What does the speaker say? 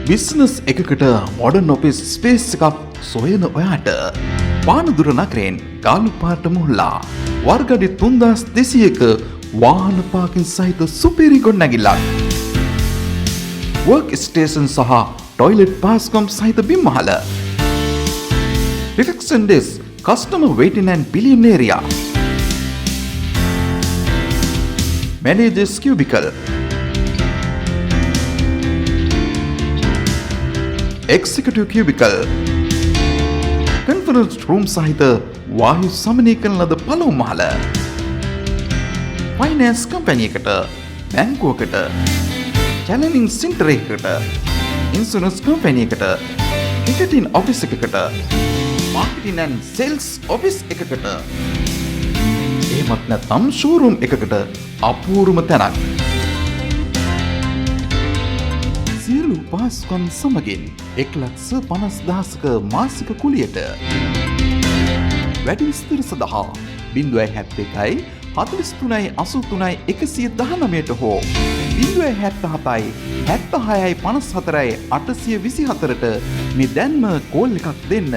Business එකකට modern office space එකක් සොයන ඔයාට පානදුර නගරයෙන් ගාලු පාට මුහුල්ලා වර්ගඩි 3200ක වාහන පාකින් සහිත සුපිරි ගොඩනැගිල්ලක් වර්ක් ස්ටේෂන් සහ ටොයිලට් පාස්කම් සහිත බිම්මහල reflection desk customer waiting and billion area managers cubicle executive cubicle conference room සහිත වායු සමනය කරන ලද පළමු මහල ෆයිනෑන්ස් කම්පැනි එකට බැංකුවකට චැනලින් සෙන්ටර් එකකට ඉන්ෂුරන්ස් කම්පැනි එකට ටිකටින් ඔෆිස් එකකට මාර්කටින් ඇන්ඩ් සේල්ස් ඔෆිස් එකකට එහෙමත් නැත්නම් ෂෝරූම් එකකට අපූර්වම තැනක් සියලු පහසුකම් සමගින් 1,50,000ක මාසික කුලියට වැඩි විස්තර සඳහා 071 43 83 119ට හෝ 077 76 54 824ට මේ දැන්ම කෝල් එකක් දෙන්න.